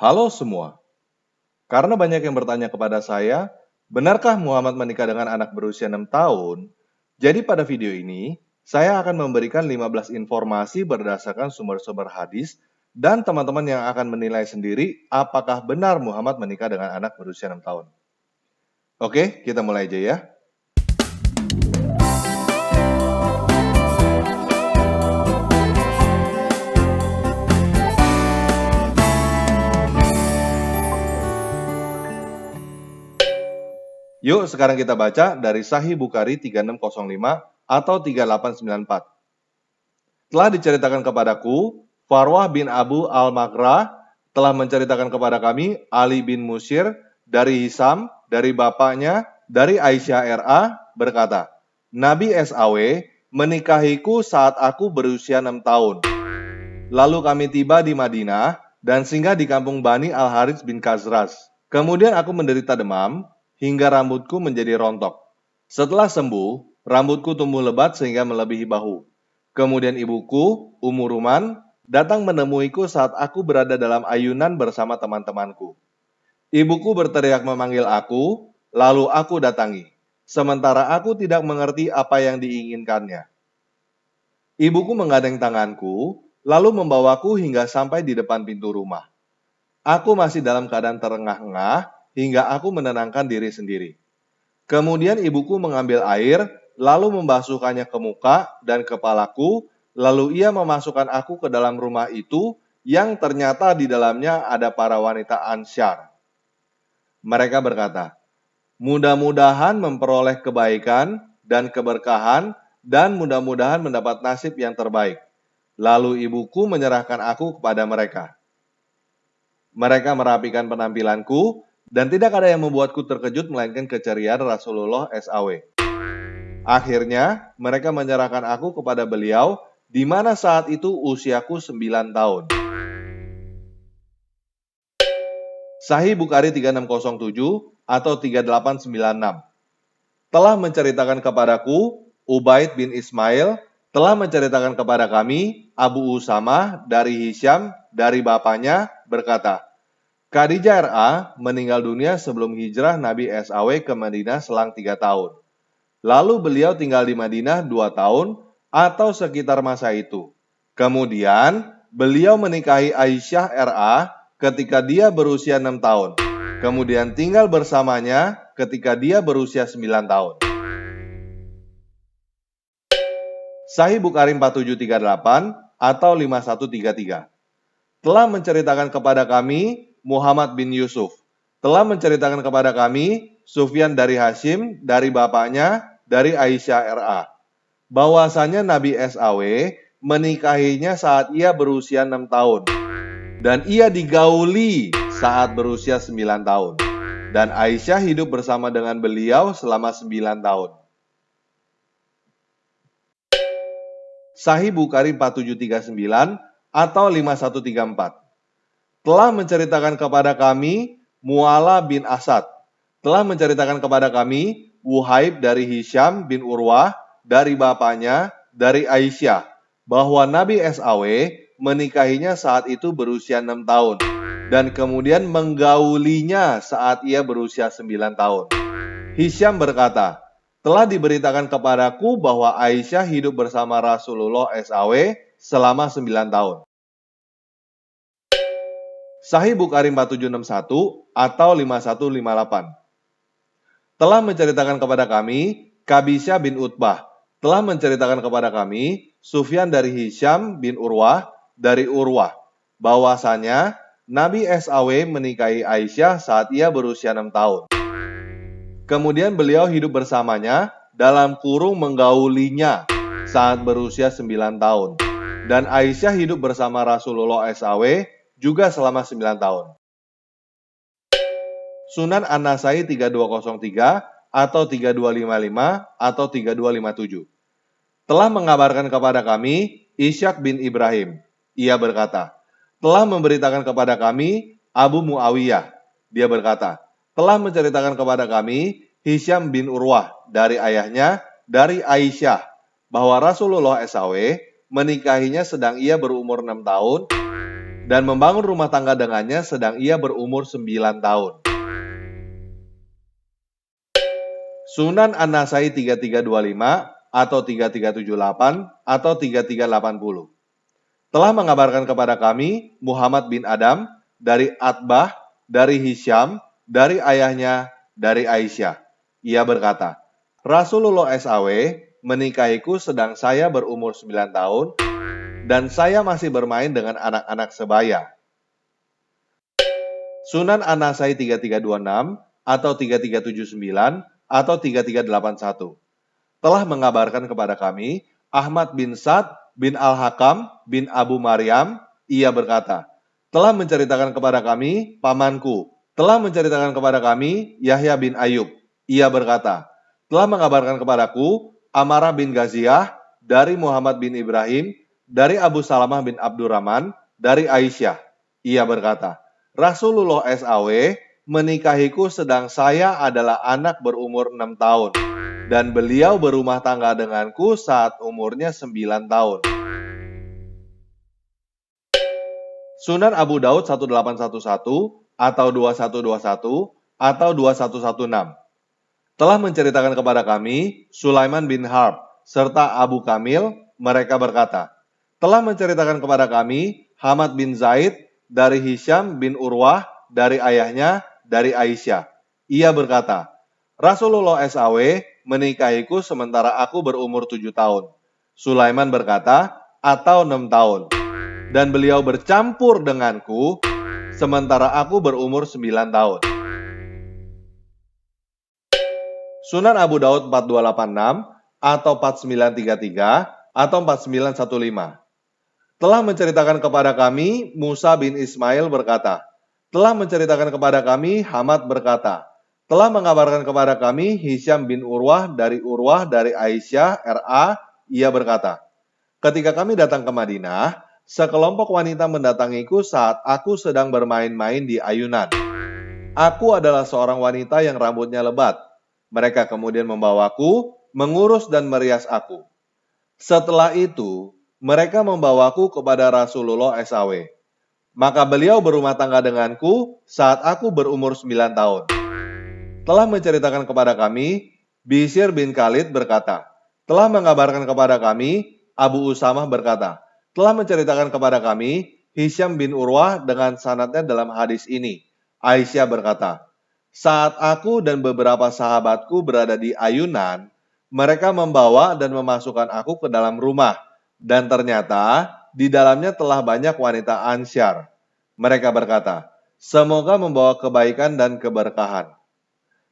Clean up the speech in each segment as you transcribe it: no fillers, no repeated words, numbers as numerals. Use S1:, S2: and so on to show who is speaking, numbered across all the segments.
S1: Halo semua, karena banyak yang bertanya kepada saya, benarkah Muhammad menikah dengan anak berusia 6 tahun? Jadi pada video ini, saya akan memberikan 15 informasi berdasarkan sumber-sumber hadis dan teman-teman yang akan menilai sendiri apakah benar Muhammad menikah dengan anak berusia 6 tahun. Oke, kita mulai aja ya. Yuk sekarang kita baca dari Sahih Bukhari 3605 atau 3894. Telah diceritakan kepadaku, Farwah bin Abu al-Maghra telah menceritakan kepada kami Ali bin Musyir dari Hisam, dari bapaknya, dari Aisyah RA berkata, Nabi SAW menikahiku saat aku berusia 6 tahun. Lalu kami tiba di Madinah dan singgah di kampung Bani Al-Harits bin Khazraj. Kemudian aku menderita demam hingga rambutku menjadi rontok. Setelah sembuh, rambutku tumbuh lebat sehingga melebihi bahu. Kemudian ibuku, Ummu Ruman, datang menemuiku saat aku berada dalam ayunan bersama teman-temanku. Ibuku berteriak memanggil aku, lalu aku datangi. Sementara aku tidak mengerti apa yang diinginkannya. Ibuku menggadang tanganku, lalu membawaku hingga sampai di depan pintu rumah. Aku masih dalam keadaan terengah-engah hingga aku menenangkan diri sendiri. Kemudian ibuku mengambil air, lalu membasuhkannya ke muka dan kepalaku, lalu ia memasukkan aku ke dalam rumah itu yang ternyata di dalamnya ada para wanita Ansyar. Mereka berkata, mudah-mudahan memperoleh kebaikan dan keberkahan dan mudah-mudahan mendapat nasib yang terbaik. Lalu ibuku menyerahkan aku kepada mereka. Mereka merapikan penampilanku dan tidak ada yang membuatku terkejut melainkan keceriaan Rasulullah SAW. Akhirnya mereka menyerahkan aku kepada beliau di mana saat itu usiaku 9 tahun. Sahih Bukhari 3607 atau 3896 telah menceritakan kepadaku Ubaid bin Ismail telah menceritakan kepada kami Abu Usamah dari Hisyam dari bapaknya berkata, Khadijah RA meninggal dunia sebelum hijrah Nabi SAW ke Madinah selang 3 tahun. Lalu beliau tinggal di Madinah 2 tahun atau sekitar masa itu. Kemudian beliau menikahi Aisyah RA ketika dia berusia 6 tahun. Kemudian tinggal bersamanya ketika dia berusia 9 tahun. Sahih Bukhari 4738 atau 5133 telah menceritakan kepada kami Muhammad bin Yusuf. Telah menceritakan kepada kami Sufyan dari Hashim, dari bapaknya, dari Aisyah RA. Bahwasanya Nabi SAW menikahinya saat ia berusia 6 tahun. Dan ia digauli saat berusia 9 tahun. Dan Aisyah hidup bersama dengan beliau selama 9 tahun. Sahih Bukhari 4739 atau 5134 telah menceritakan kepada kami Mu'ala bin Asad, telah menceritakan kepada kami Wuhaib dari Hisyam bin Urwah, dari bapaknya, dari Aisyah, bahwa Nabi SAW menikahinya saat itu berusia 6 tahun, dan kemudian menggaulinya saat ia berusia 9 tahun. Hisyam berkata, telah diberitakan kepadaku bahwa Aisyah hidup bersama Rasulullah SAW selama 9 tahun. Sahih Bukhari 4761 atau 5158 telah menceritakan kepada kami Qabisyah bin Utbah, telah menceritakan kepada kami Sufyan dari Hisyam bin Urwah, dari Urwah, bahwasanya Nabi SAW menikahi Aisyah saat ia berusia 6 tahun. Kemudian beliau hidup bersamanya dalam kurung menggaulinya saat berusia 9 tahun. Dan Aisyah hidup bersama Rasulullah SAW juga selama 9 tahun. Sunan An-Nasai 3203 atau 3255 atau 3257 telah mengabarkan kepada kami Ishaq bin Ibrahim. Ia berkata, telah memberitakan kepada kami Abu Muawiyah. Dia berkata, telah menceritakan kepada kami Hisyam bin Urwah dari ayahnya, dari Aisyah, bahwa Rasulullah SAW menikahinya sedang ia berumur 6 tahun dan membangun rumah tangga dengannya sedang ia berumur 9 tahun. Sunan An-Nasai 3325 atau 3378 atau 3380 telah mengabarkan kepada kami Muhammad bin Adam dari Atbah, dari Hisyam, dari ayahnya, dari Aisyah. Ia berkata, Rasulullah SAW menikahiku sedang saya berumur 9 tahun dan saya masih bermain dengan anak-anak sebaya. Sunan An-Nasai 3326 atau 3379 atau 3381 telah mengabarkan kepada kami Ahmad bin Sa'd bin Al-Hakam bin Abu Maryam. Ia berkata, telah menceritakan kepada kami pamanku, telah menceritakan kepada kami Yahya bin Ayub. Ia berkata, telah mengabarkan kepadaku Amarah bin Ghaziyah dari Muhammad bin Ibrahim, dari Abu Salamah bin Abdurrahman, dari Aisyah. Ia berkata, Rasulullah SAW menikahiku sedang saya adalah anak berumur 6 tahun. Dan beliau berumah tangga denganku saat umurnya 9 tahun. Sunan Abu Daud 1811 atau 2121 atau 2116 telah menceritakan kepada kami Sulaiman bin Harb serta Abu Kamil. Mereka berkata, telah menceritakan kepada kami Hamad bin Zaid dari Hisyam bin Urwah dari ayahnya dari Aisyah. Ia berkata, Rasulullah SAW menikahiku sementara aku berumur 7 tahun. Sulaiman berkata, atau 6 tahun. Dan beliau bercampur denganku sementara aku berumur 9 tahun. Sunan Abu Daud 4286 atau 4933 atau 4915 telah menceritakan kepada kami Musa bin Ismail berkata, telah menceritakan kepada kami Hamad berkata, telah mengabarkan kepada kami Hisyam bin Urwah dari Aisyah RA. Ia berkata, ketika kami datang ke Madinah, sekelompok wanita mendatangiku saat aku sedang bermain-main di ayunan. Aku adalah seorang wanita yang rambutnya lebat. Mereka kemudian membawaku, mengurus dan merias aku. Setelah itu, mereka membawaku kepada Rasulullah SAW. Maka beliau berumah tangga denganku saat aku berumur 9 tahun. Telah menceritakan kepada kami, Bishr bin Khalid berkata, telah mengabarkan kepada kami, Abu Usamah berkata, telah menceritakan kepada kami, Hisyam bin Urwah dengan sanadnya dalam hadis ini. Aisyah berkata, saat aku dan beberapa sahabatku berada di ayunan, mereka membawa dan memasukkan aku ke dalam rumah, dan ternyata di dalamnya telah banyak wanita Ansyar. Mereka berkata, semoga membawa kebaikan dan keberkahan.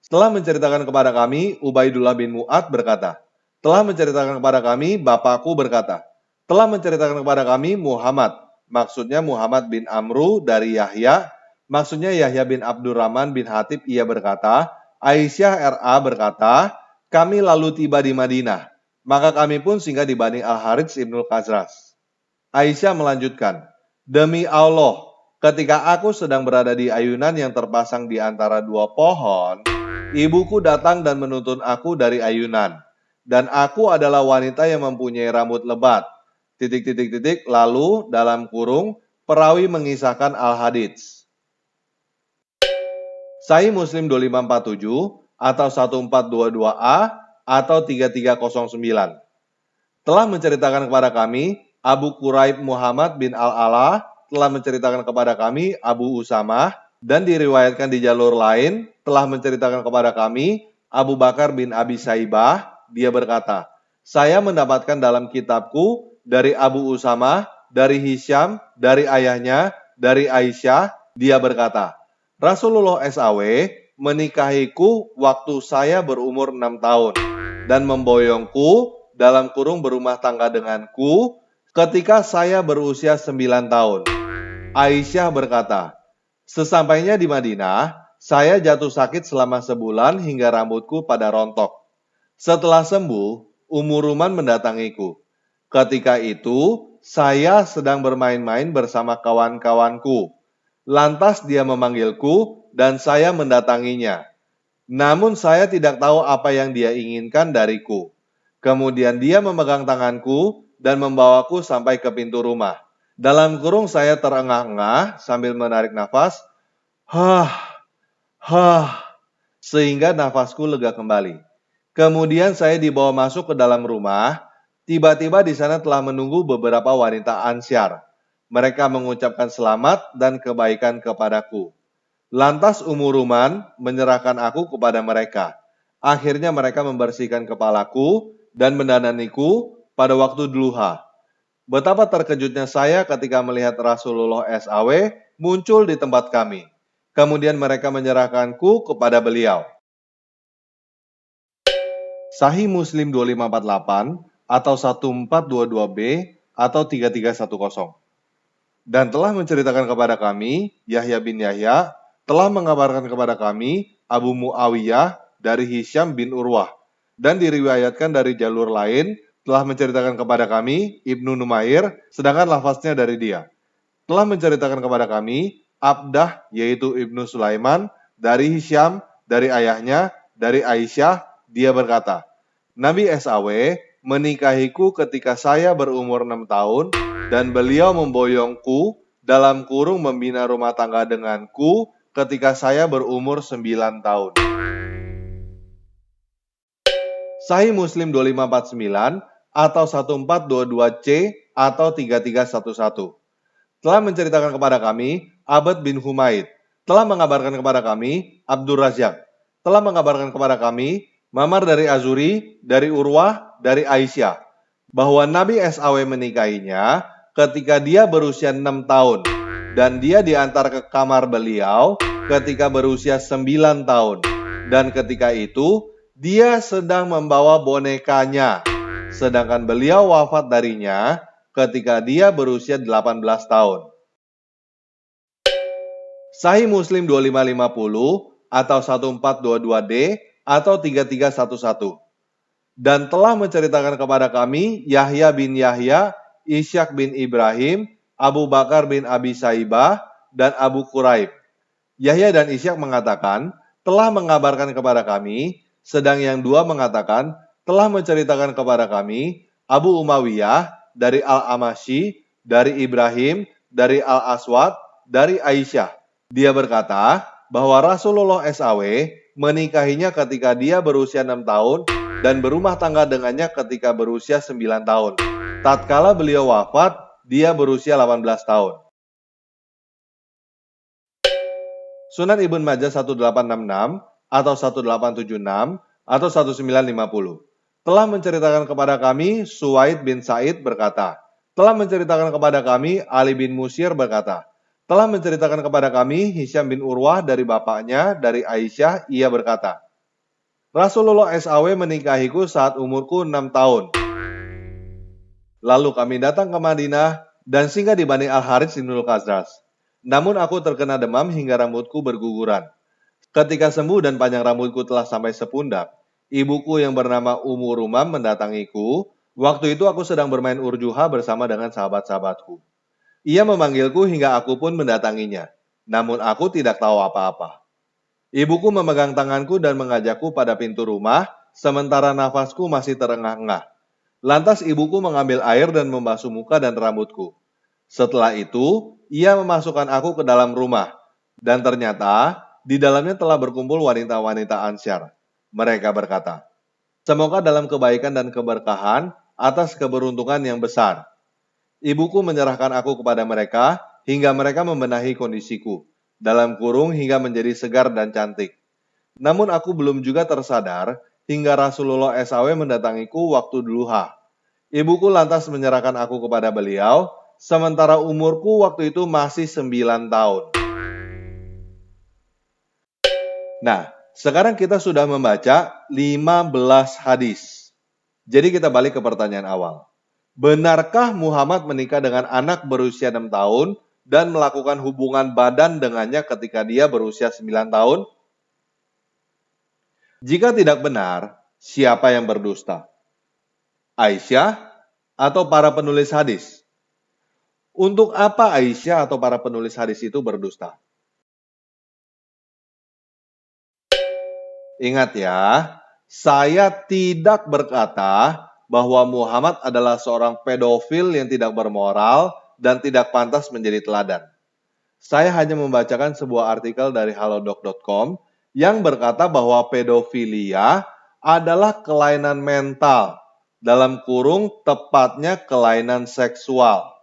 S1: Setelah menceritakan kepada kami, Ubaidullah bin Mu'ad berkata, telah menceritakan kepada kami, bapakku berkata, telah menceritakan kepada kami Muhammad, maksudnya Muhammad bin Amru dari Yahya, maksudnya Yahya bin Abdurrahman bin Hatib. Ia berkata, Aisyah RA berkata, kami lalu tiba di Madinah, maka kami pun singgah di Bani Al-Harits Ibnul Khazraj. Aisyah melanjutkan, demi Allah, ketika aku sedang berada di ayunan yang terpasang di antara dua pohon, ibuku datang dan menuntun aku dari ayunan. Dan aku adalah wanita yang mempunyai rambut lebat. Lalu dalam kurung, perawi mengisahkan Al-Hadits. Sahih Muslim 2547 atau 1422A atau 3309 telah menceritakan kepada kami Abu Quraib Muhammad bin Al-Ala, telah menceritakan kepada kami Abu Usamah, dan diriwayatkan di jalur lain telah menceritakan kepada kami Abu Bakar bin Abi Saibah. Dia berkata, saya mendapatkan dalam kitabku dari Abu Usamah, dari Hisyam, dari ayahnya, dari Aisyah. Dia berkata, Rasulullah SAW menikahiku waktu saya berumur 6 tahun dan memboyongku dalam kurung berumah tangga denganku ketika saya berusia 9 tahun. Aisyah berkata, sesampainya di Madinah, saya jatuh sakit selama sebulan hingga rambutku pada rontok. Setelah sembuh, Umuruman mendatangiku. Ketika itu, saya sedang bermain-main bersama kawan-kawanku. Lantas dia memanggilku dan saya mendatanginya. Namun saya tidak tahu apa yang dia inginkan dariku. Kemudian dia memegang tanganku dan membawaku sampai ke pintu rumah. Dalam kurung saya terengah-engah sambil menarik nafas, hah, sehingga nafasku lega kembali. Kemudian saya dibawa masuk ke dalam rumah. Tiba-tiba di sana telah menunggu beberapa wanita Ansyar. Mereka mengucapkan selamat dan kebaikan kepadaku. Lantas Umuruman menyerahkan aku kepada mereka. Akhirnya mereka membersihkan kepalaku dan mendandaniku pada waktu duha. Betapa terkejutnya saya ketika melihat Rasulullah SAW muncul di tempat kami. Kemudian mereka menyerahkanku kepada beliau. Sahih Muslim 2548 atau 1422b atau 3310. Dan telah menceritakan kepada kami, Yahya bin Yahya, telah mengabarkan kepada kami, Abu Muawiyah dari Hisham bin Urwah. Dan diriwayatkan dari jalur lain, telah menceritakan kepada kami, Ibnu Numair, sedangkan lafaznya dari dia. Telah menceritakan kepada kami, Abdah, yaitu Ibnu Sulaiman, dari Hisham, dari ayahnya, dari Aisyah, dia berkata, Nabi SAW menikahiku ketika saya berumur 6 tahun dan beliau memboyongku dalam kurung membina rumah tangga denganku ketika saya berumur 9 tahun. Sahih Muslim 2549 atau 1422C atau 3311. Telah menceritakan kepada kami Abad bin Humaid, telah mengabarkan kepada kami Abdur Razak, telah mengabarkan kepada kami Mamar dari Azuri, dari Urwah, dari Aisyah, bahwa Nabi SAW menikahinya ketika dia berusia 6 tahun, dan dia diantar ke kamar beliau ketika berusia 9 tahun, dan ketika itu dia sedang membawa bonekanya, sedangkan beliau wafat darinya ketika dia berusia 18 tahun. Sahih Muslim 2550 atau 1422D atau 3311. Dan telah menceritakan kepada kami Yahya bin Yahya, Ishaq bin Ibrahim, Abu Bakar bin Abi Saibah, dan Abu Quraib. Yahya dan Ishaq mengatakan, telah mengabarkan kepada kami, sedang yang dua mengatakan, telah menceritakan kepada kami, Abu Umayyah, dari Al-Amashi, dari Ibrahim, dari Al-Aswad, dari Aisyah. Dia berkata bahwa Rasulullah SAW menikahinya ketika dia berusia 6 tahun dan berumah tangga dengannya ketika berusia 9 tahun. Tatkala beliau wafat, dia berusia 18 tahun. Sunan Ibn Majah 1866 atau 1876 atau 1950. Telah menceritakan kepada kami Suwaid bin Said berkata, telah menceritakan kepada kami Ali bin Musyir berkata, telah menceritakan kepada kami Hisham bin Urwah dari bapaknya, dari Aisyah, ia berkata, Rasulullah SAW menikahiku saat umurku 6 tahun. Lalu kami datang ke Madinah dan singgah di Bani Al-Harits bin Khazraj. Namun aku terkena demam hingga rambutku berguguran. Ketika sembuh dan panjang rambutku telah sampai sepundak, ibuku yang bernama Ummu Rumam mendatangiku. Waktu itu aku sedang bermain urjuha bersama dengan sahabat-sahabatku. Ia memanggilku hingga aku pun mendatanginya. Namun aku tidak tahu apa-apa. Ibuku memegang tanganku dan mengajakku pada pintu rumah, sementara nafasku masih terengah-engah. Lantas ibuku mengambil air dan membasuh muka dan rambutku. Setelah itu, ia memasukkan aku ke dalam rumah. Dan ternyata, di dalamnya telah berkumpul wanita-wanita Ansyar. Mereka berkata, semoga dalam kebaikan dan keberkahan atas keberuntungan yang besar. Ibuku menyerahkan aku kepada mereka hingga mereka membenahi kondisiku. Dalam kurung hingga menjadi segar dan cantik. Namun aku belum juga tersadar hingga Rasulullah SAW mendatangiku waktu duha. Ibuku lantas menyerahkan aku kepada beliau, sementara umurku waktu itu masih 9 tahun. Nah, sekarang kita sudah membaca 15 hadis. Jadi kita balik ke pertanyaan awal. Benarkah Muhammad menikah dengan anak berusia 6 tahun dan melakukan hubungan badan dengannya ketika dia berusia 9 tahun? Jika tidak benar, siapa yang berdusta? Aisyah atau para penulis hadis? Untuk apa Aisyah atau para penulis hadis itu berdusta? Ingat ya, saya tidak berkata bahwa Muhammad adalah seorang pedofil yang tidak bermoral dan tidak pantas menjadi teladan. Saya hanya membacakan sebuah artikel dari halodoc.com yang berkata bahwa pedofilia adalah kelainan mental, dalam kurung tepatnya kelainan seksual,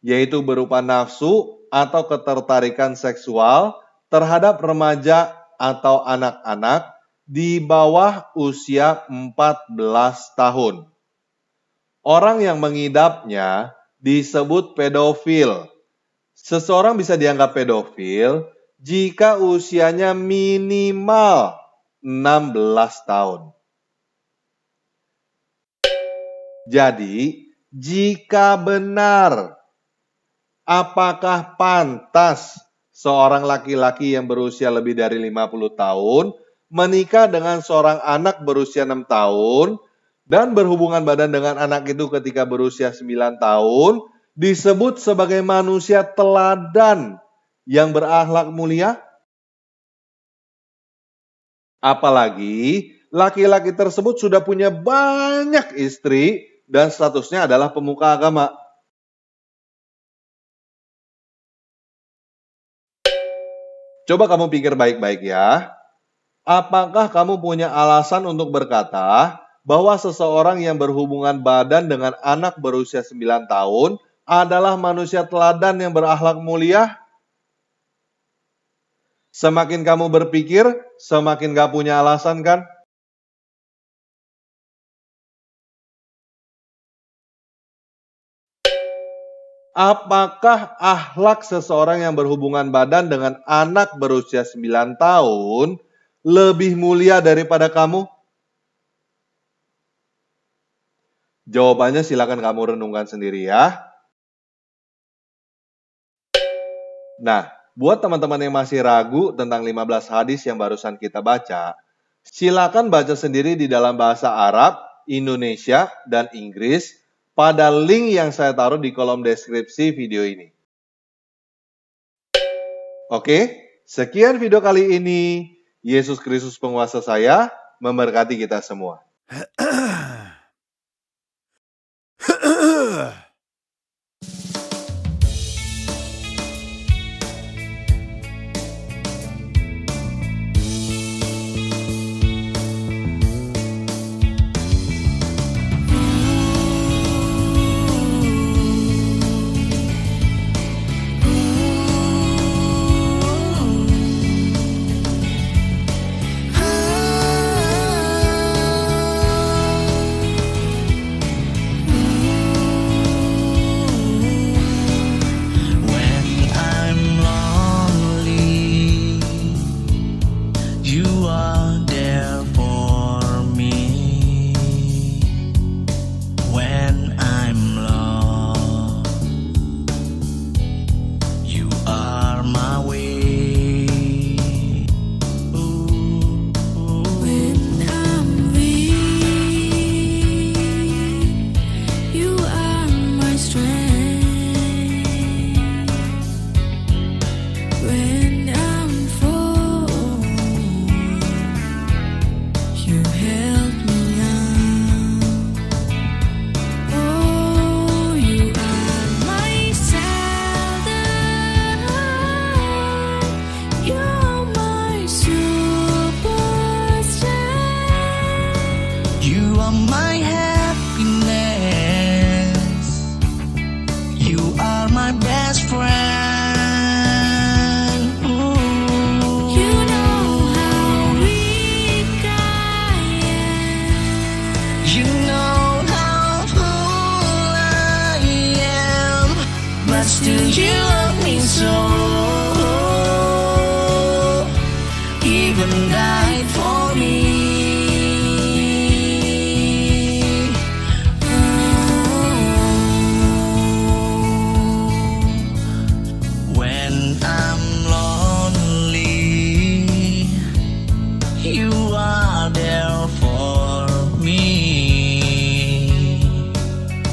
S1: yaitu berupa nafsu atau ketertarikan seksual terhadap remaja atau anak-anak di bawah usia 14 tahun. Orang yang mengidapnya disebut pedofil. Seseorang bisa dianggap pedofil jika usianya minimal 16 tahun. Jadi, jika benar, apakah pantas seorang laki-laki yang berusia lebih dari 50 tahun menikah dengan seorang anak berusia 6 tahun dan berhubungan badan dengan anak itu ketika berusia 9 tahun disebut sebagai manusia teladan yang berakhlak mulia? Apalagi laki-laki tersebut sudah punya banyak istri dan statusnya adalah pemuka agama. Coba kamu pikir baik-baik ya. Apakah kamu punya alasan untuk berkata bahwa seseorang yang berhubungan badan dengan anak berusia 9 tahun adalah manusia teladan yang berakhlak mulia? Semakin kamu berpikir, semakin gak punya alasan kan? Apakah akhlak seseorang yang berhubungan badan dengan anak berusia 9 tahun lebih mulia daripada kamu? Jawabannya silakan kamu renungkan sendiri ya. Nah, buat teman-teman yang masih ragu tentang 15 hadis yang barusan kita baca, silakan baca sendiri di dalam bahasa Arab, Indonesia, dan Inggris pada link yang saya taruh di kolom deskripsi video ini. Oke, sekian video kali ini. Yesus Kristus penguasa saya, memberkati kita semua.
S2: Still you love me so, even died for me. When I'm lonely, you are there for me.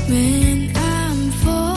S2: When I'm falling,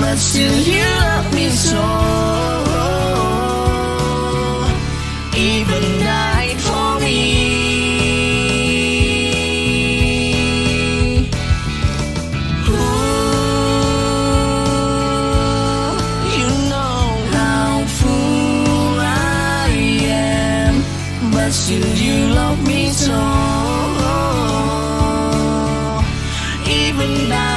S2: but still you love me so. Even died for me. Ooh, you know how fool I am, but still you love me so. Even now